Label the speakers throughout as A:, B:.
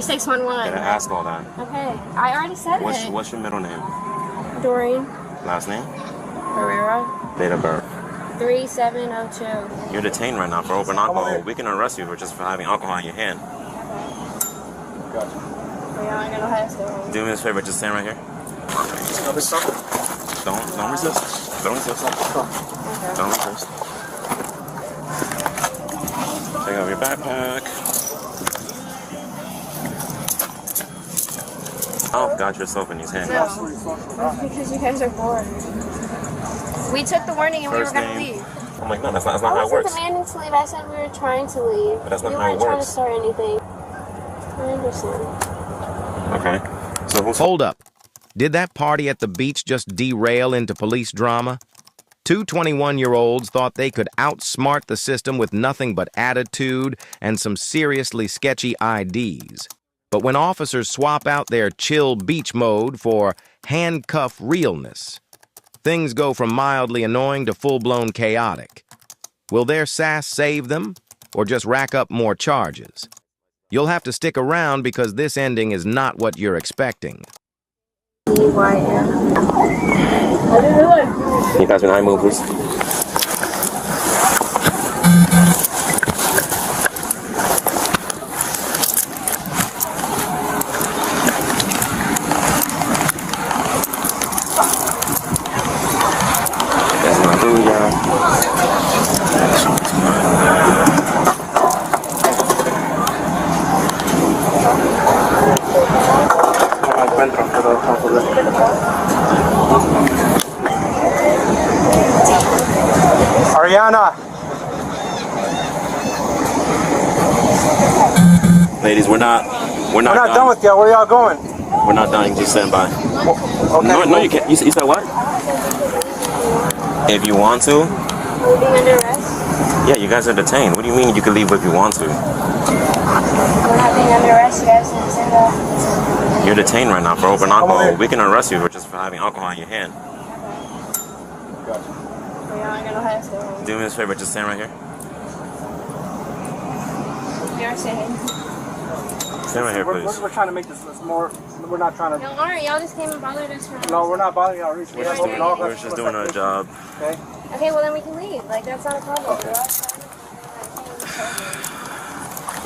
A: 3611.
B: Gotta ask all that.
A: Okay, I already said it.
B: What's your middle name?
A: Doreen.
B: Last name?
A: Herrera.
B: Date of birth?
A: 3702.
B: You're detained right now for open alcohol. We can arrest you for just for having alcohol in your hand.
A: Gotcha. Yeah, I gotta have to.
B: Do me this favor, just stand right here. Don't resist. Don't resist. Okay. Don't resist. Take off your backpack. Oh, got yourself in these handcuffs.
A: No, that's because you guys are bored. We took the warning and
B: First
A: we were going to
B: name.
A: leave.
B: Oh my god, that's not how it works.
A: I wasn't demanding to leave. I said we were trying to leave.
B: But that's not
A: we
B: how it
A: weren't trying to
B: works.
A: start anything. I understand.
B: Okay. So who's...
C: Hold up. Did that party at the beach just derail into police drama? Two 21-year-olds thought they could outsmart the system with nothing but attitude and some seriously sketchy IDs. But when officers swap out their chill beach mode for handcuff realness, things go from mildly annoying to full-blown chaotic. Will their sass save them, or just rack up more charges? You'll have to stick around because this ending is not what you're expecting.
B: Can you pass me the high move, please? That's my booyah.
D: Ariana.
B: Ladies, we're not
D: done with y'all. Where y'all going?
B: We're not done. Just stand by.
D: Okay.
B: No, you can't. You said what? If you want to.
A: Are we being under arrest?
B: Yeah, you guys are detained. What do you mean you can leave if you want to?
A: We're not being under arrest. You guys didn't say that.
B: You're detained right now for open alcohol. We can arrest you for just for having alcohol in your hand.
D: Gotcha.
A: Yeah, I gotta have to.
B: Do me this favor, just stand right here.
A: We are saying.
B: Stand right here, please.
D: We're trying to make this more. We're not trying to.
A: No, alright, y'all just came and bothered us for.
D: No, we're not bothering y'all. We're
B: just doing our job.
D: Okay.
A: Okay, well then we can leave. Like that's not a problem.
D: Okay.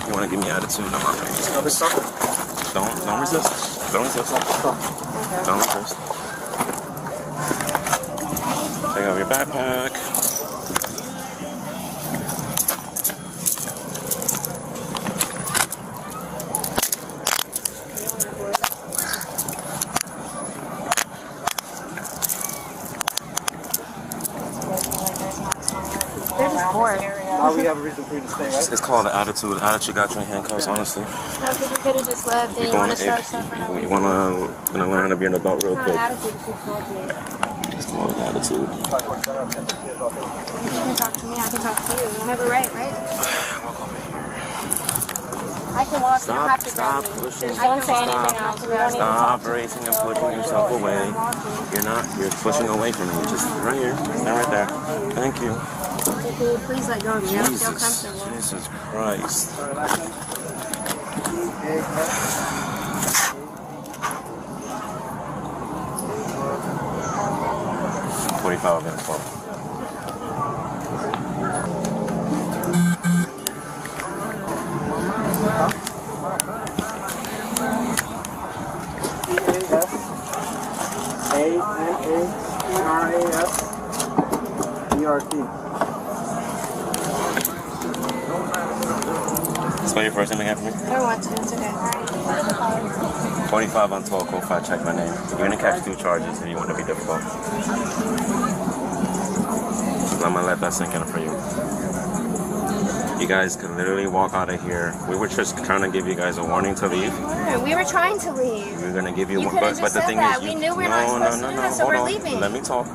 B: You want to give me attitude? No, I'm ready. Don't resist. Don't resist.
A: Okay.
B: Don't resist. Take off your backpack.
A: They're just bored.
D: We have a reason for you to stay, right?
B: It's called attitude. Attitude got you in handcuffs, honestly.
A: No, because we could have just left. Then you want to start suffering.
B: You want to learn how to be an adult real quick.
A: Attitude is called me.
B: It's called attitude.
A: You can talk to me. I can talk to you. You have a right? I can walk. You don't have to grab me.
B: Pushing.
A: I don't say anything else. We don't need to talk.
B: Stop racing and pushing yourself away. You're pushing away from me. Just right here. Stand right there. Thank you.
A: Can you please let go of me? I don't feel comfortable.
B: Jesus Christ. 45 minutes.
D: A-N-A-R-A-S-E-R-T.
B: Spell your first name again for me.
A: I don't want to. It's okay.
B: 45 on 12, code 5, check my name. You're going to catch 2 charges if you want to be difficult. I'm going to let that sink in for you. You guys can literally walk out of here. We were just trying to give you guys a warning to leave.
A: We were trying to leave.
B: We were going to give you
A: one.
B: But the thing is,
A: we knew we were not supposed to do that, so we're leaving.
B: Let me talk.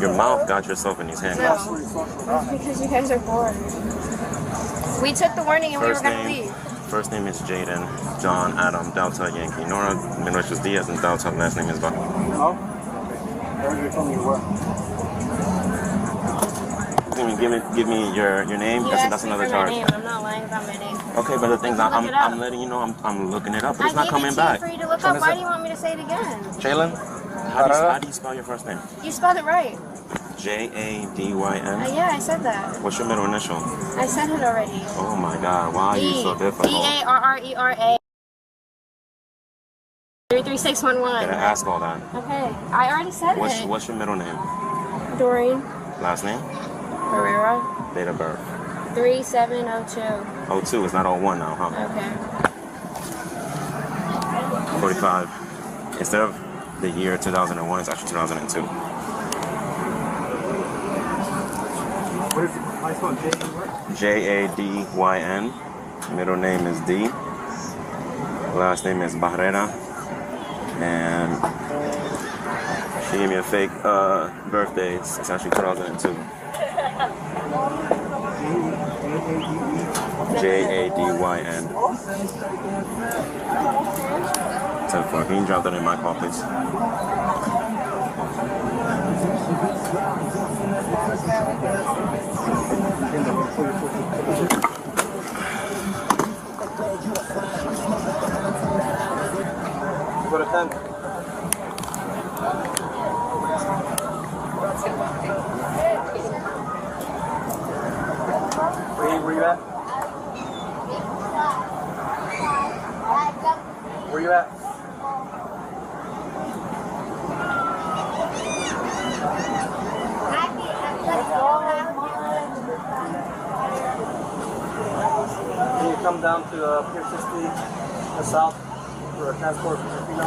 B: Your mouth got yourself in these handcuffs.
A: No, because you guys are bored. We took the warning and we were going to leave.
B: First name is Jaden, John, Adam, Delta, Yankee, Nora, middle is Diaz, and Delta, last name is Bob.
D: Oh? Okay. You
B: can you give me your name?
A: You
B: That's
A: asked me
B: another
A: for
B: charge.
A: my name. I'm not lying about my name.
B: Okay, but the thing is,
A: Look it up.
B: I'm letting you know I'm looking it up, but it's not coming back.
A: I gave it to you for you to look up. Why do you want me to say it again?
B: Jalen, how do you spell your first name?
A: You spelled it right.
B: J-A-D-Y-N?
A: Yeah, I said that.
B: What's your middle initial?
A: I said it already.
B: Oh my god, why are you so difficult?
A: D-A-R-R-E-R-A 33611.
B: Gotta ask all that.
A: Okay, I already said it.
B: What's your middle name?
A: Doreen
B: Last name?
A: Herrera.
B: Date of birth?
A: 3702.
B: 02 is not 01 now, huh?
A: Okay.
B: 45. Instead of the year 2001, it's actually 2002.
D: What is it? I spelled
B: J-A-D-Y-N. Middle name is D. Last name is Barrera. And she gave me a fake birthday. It's actually 2002. J-A-D-Y-N. 10-4. Can you drop that in my call, please?
D: Go to 10. Where you at? Where you at? Can you come down to Pier 60, the south, for a transport for Filipino?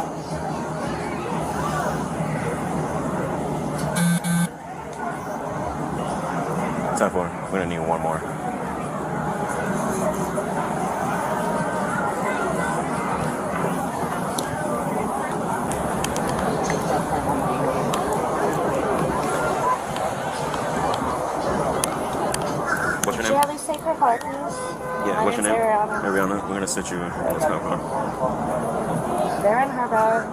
B: Time for. We're gonna need one more. What's your
A: Would you
B: name?
A: rather take her card, please?
B: Yeah, what's your name? Ariana. We're gonna sit you in this car.
A: They're in her bag.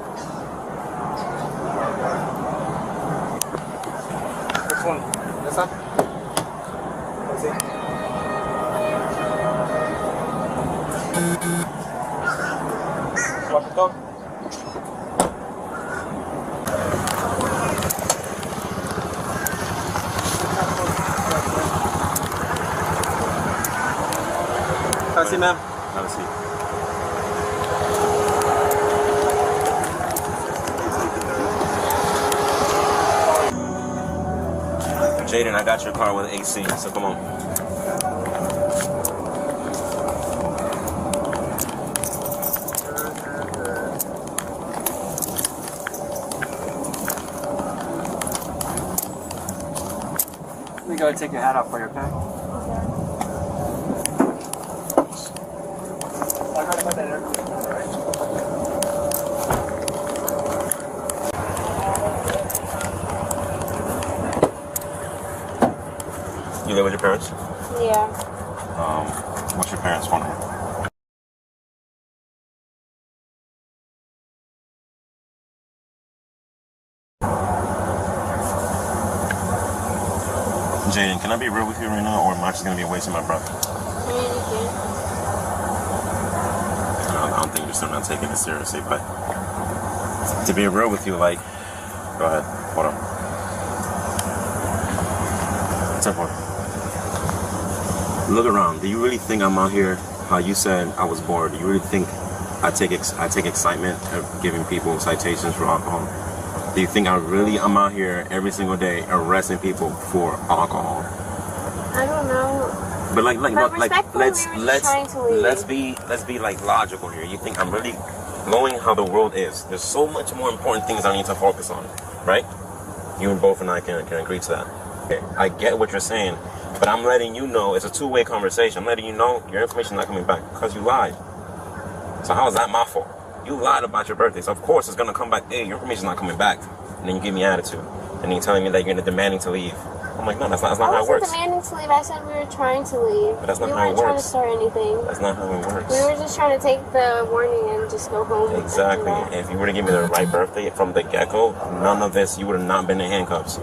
D: Which one? This one? Let's see. Walk the dog. Have a seat, ma'am.
B: Have a seat. Jaden, I got your car with AC, so come on.
D: Let me go and take your hat off for you, okay? I'll go put that there.
B: You live with your parents?
A: Yeah.
B: What's your parents' phone number? Jaden, can I be real with you right now, or am I just gonna be wasting my breath? I don't think you're still not taking it seriously, but to be real with you, like, go ahead, hold on. 10-4. Look around. Do you really think I'm out here? How you said I was bored. Do you really think I take excitement of giving people citations for alcohol? Do you think I'm out here every single day arresting people for alcohol?
A: I don't know.
B: But let's be like logical here. You think I'm really knowing how the world is? There's so much more important things I need to focus on, right? You and both and I can agree to that. Okay, I get what you're saying, but I'm letting you know it's a two-way conversation. I'm letting you know your information's not coming back because you lied. So how is that my fault? You lied about your birthday, so of course it's gonna come back. Hey, your information's not coming back, and then you give me attitude, and then you're telling me that you're demanding to leave. I'm like, no, that's not how it works.
A: I wasn't demanding to leave. I said we were trying to leave.
B: But that's not
A: we
B: how it
A: weren't trying to
B: works.
A: start anything.
B: That's not how it works.
A: We were just trying to take the warning and just go home.
B: Exactly. And if you were to give me the right birthday from the get-go, none of this, you would have not been in handcuffs.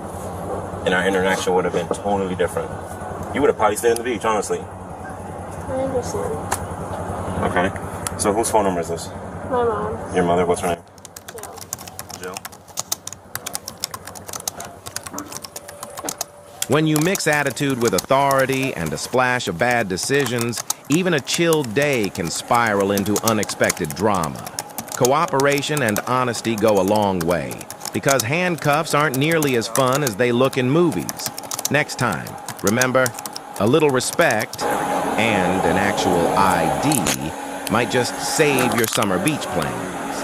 B: And our interaction would have been totally different. You would have probably stayed on the beach, honestly.
A: I understand.
B: Okay. So whose phone number is this?
A: My mom.
B: Your mother? What's her name?
A: Jill.
B: Jill.
C: When you mix attitude with authority and a splash of bad decisions, even a chill day can spiral into unexpected drama. Cooperation and honesty go a long way, because handcuffs aren't nearly as fun as they look in movies. Next time, remember, a little respect and an actual ID might just save your summer beach plans.